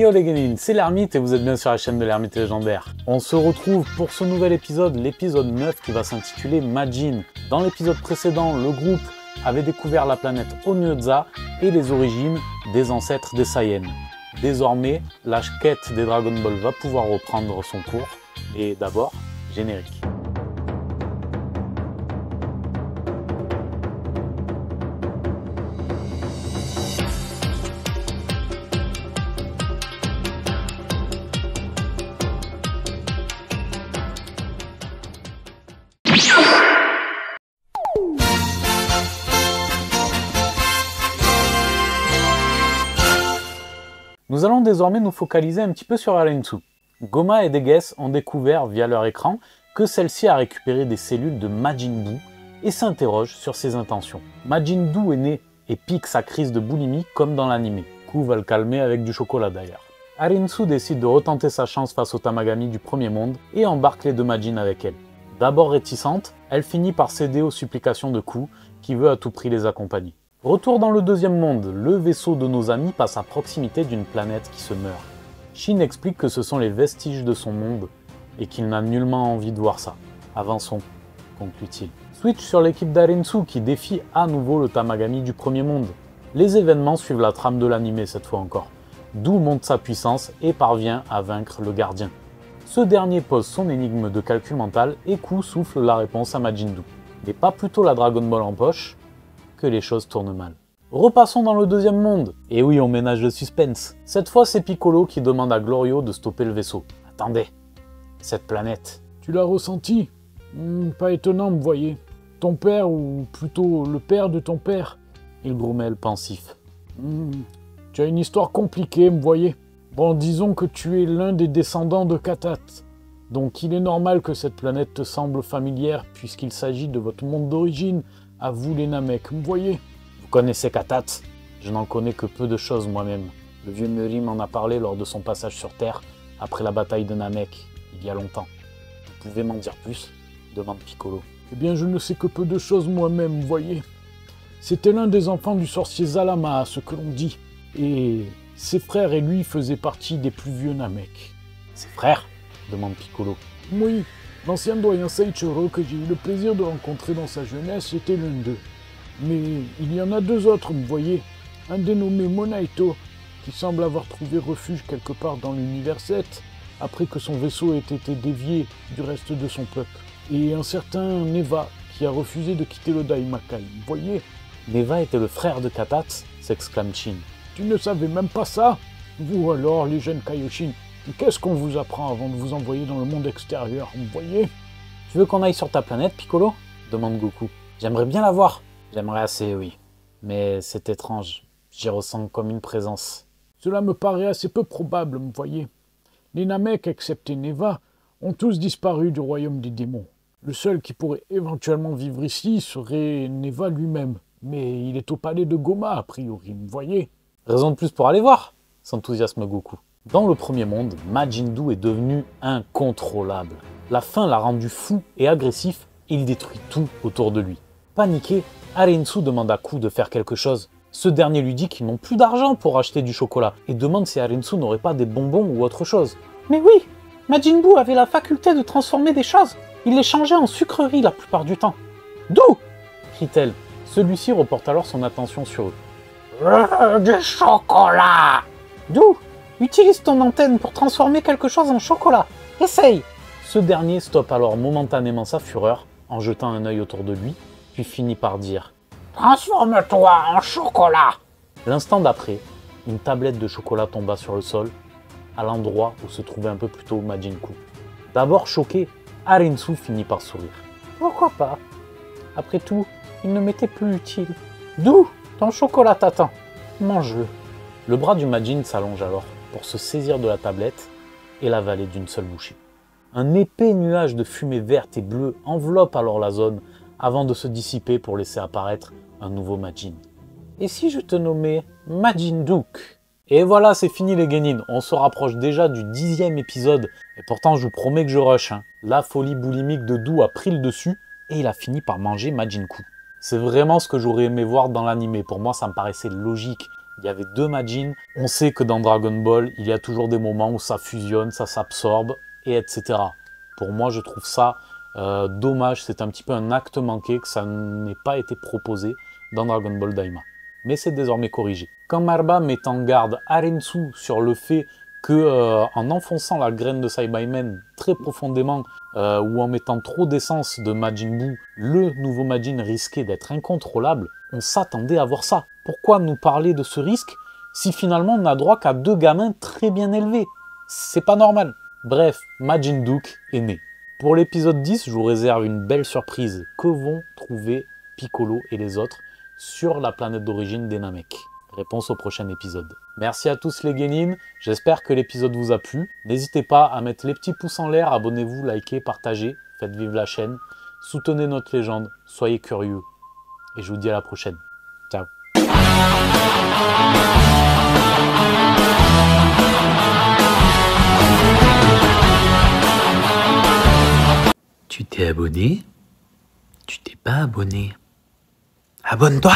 Yo les Genin, c'est l'Ermite et vous êtes bien sur la chaîne de l'Ermite légendaire. On se retrouve pour ce nouvel épisode, l'épisode 9 qui va s'intituler Majin. Dans l'épisode précédent, le groupe avait découvert la planète Onmyoza et les origines des ancêtres des Saiyans. Désormais, la quête des Dragon Ball va pouvoir reprendre son cours. Et d'abord, générique. Nous allons désormais nous focaliser un petit peu sur Arensu. Goma et Deges ont découvert via leur écran que celle-ci a récupéré des cellules de Majin Buu et s'interroge sur ses intentions. Majin Buu est né et pique sa crise de boulimie comme dans l'anime. Ku va le calmer avec du chocolat d'ailleurs. Arensu décide de retenter sa chance face au Tamagami du premier monde et embarque les deux Majin avec elle. D'abord réticente, elle finit par céder aux supplications de Ku qui veut à tout prix les accompagner. Retour dans le deuxième monde, le vaisseau de nos amis passe à proximité d'une planète qui se meurt. Shin explique que ce sont les vestiges de son monde et qu'il n'a nullement envie de voir ça. Avançons, conclut-il. Switch sur l'équipe d'Arensu qui défie à nouveau le Tamagami du premier monde. Les événements suivent la trame de l'anime cette fois encore. Dou monte sa puissance et parvient à vaincre le gardien. Ce dernier pose son énigme de calcul mental et Ku souffle la réponse à Majin Buu. Mais pas plutôt la Dragon Ball en poche que les choses tournent mal. Repassons dans le deuxième monde. Et oui, on ménage le suspense. Cette fois, c'est Piccolo qui demande à Glorio de stopper le vaisseau. Attendez, cette planète... Tu l'as ressenti? Pas étonnant, vous voyez. Ton père, ou plutôt le père de ton père. Il grommelle pensif. Tu as une histoire compliquée, vous voyez. Bon, disons que tu es l'un des descendants de Katat. Donc il est normal que cette planète te semble familière puisqu'il s'agit de votre monde d'origine, à vous les Namek, vous voyez. Vous connaissez Katat? Je n'en connais que peu de choses moi-même. Le vieux Meri m'en a parlé lors de son passage sur Terre, après la bataille de Namek, il y a longtemps. Vous pouvez m'en dire plus? Demande Piccolo. Eh bien, je ne sais que peu de choses moi-même, vous voyez. C'était l'un des enfants du sorcier Zalama, à ce que l'on dit. Et ses frères et lui faisaient partie des plus vieux Namek. Ses frères? Demande Piccolo. Oui, l'ancien doyen Seichiro que j'ai eu le plaisir de rencontrer dans sa jeunesse était l'un d'eux. Mais il y en a deux autres, vous voyez. Un dénommé Monaito, qui semble avoir trouvé refuge quelque part dans l'univers 7, après que son vaisseau ait été dévié du reste de son peuple. Et un certain Neva, qui a refusé de quitter le Daimakai, vous voyez. Neva était le frère de Katat, s'exclame Shin. Tu ne savais même pas ça? Vous alors, les jeunes Kaioshin, qu'est-ce qu'on vous apprend avant de vous envoyer dans le monde extérieur, vous voyez? Tu veux qu'on aille sur ta planète, Piccolo? Demande Goku. J'aimerais bien la voir. J'aimerais assez, oui. Mais c'est étrange. J'y ressens comme une présence. Cela me paraît assez peu probable, vous voyez. Les Namek, excepté Neva, ont tous disparu du royaume des démons. Le seul qui pourrait éventuellement vivre ici serait Neva lui-même. Mais il est au palais de Goma, a priori, vous voyez. Raison de plus pour aller voir, s'enthousiasme Goku. Dans le premier monde, Majin Buu est devenu incontrôlable. La faim l'a rendu fou et agressif et il détruit tout autour de lui. Paniqué, Arensu demande à Ku de faire quelque chose. Ce dernier lui dit qu'ils n'ont plus d'argent pour acheter du chocolat et demande si Arensu n'aurait pas des bonbons ou autre chose. Mais oui, Majin Buu avait la faculté de transformer des choses. Il les changeait en sucreries la plupart du temps. D'où? Crie-t-elle. Celui-ci reporte alors son attention sur eux. Du chocolat! D'où? Utilise ton antenne pour transformer quelque chose en chocolat. Essaye! Ce dernier stoppe alors momentanément sa fureur en jetant un œil autour de lui, puis finit par dire « Transforme-toi en chocolat !» L'instant d'après, une tablette de chocolat tomba sur le sol, à l'endroit où se trouvait un peu plus tôt Majin Buu. D'abord choqué, Arensu finit par sourire. « Pourquoi pas? Après tout, il ne m'était plus utile. D'où? Ton chocolat t'attend. Mange-le. » Le bras du Majin s'allonge alors pour se saisir de la tablette et l'avaler d'une seule bouchée. Un épais nuage de fumée verte et bleue enveloppe alors la zone avant de se dissiper pour laisser apparaître un nouveau Majin. Et si je te nommais Majin Duke? Et voilà, c'est fini les Genin, on se rapproche déjà du 10e épisode, et pourtant je vous promets que je rush. La folie boulimique de Dou a pris le dessus, et il a fini par manger Majin Buu. C'est vraiment ce que j'aurais aimé voir dans l'anime, pour moi ça me paraissait logique, Il y avait 2 Majin. On sait que dans Dragon Ball, il y a toujours des moments où ça fusionne, ça s'absorbe, et etc. Pour moi, je trouve ça dommage. C'est un petit peu un acte manqué que ça n'ait pas été proposé dans Dragon Ball Daima. Mais c'est désormais corrigé. Quand Marba met en garde Arensu sur le fait que en enfonçant la graine de Saibaimen très profondément ou en mettant trop d'essence de Majin Buu, le nouveau Majin risquait d'être incontrôlable, on s'attendait à voir ça. Pourquoi nous parler de ce risque si finalement on n'a droit qu'à 2 gamins très bien élevés? C'est pas normal. Bref, Majin Dook est né. Pour l'épisode 10, je vous réserve une belle surprise. Que vont trouver Piccolo et les autres sur la planète d'origine des Namek? Réponse au prochain épisode. Merci à tous les Genin, j'espère que l'épisode vous a plu. N'hésitez pas à mettre les petits pouces en l'air, abonnez-vous, likez, partagez, faites vivre la chaîne, soutenez notre légende, soyez curieux. Et je vous dis à la prochaine. Ciao. Tu t'es abonné? Tu t'es pas abonné? Abonne-toi!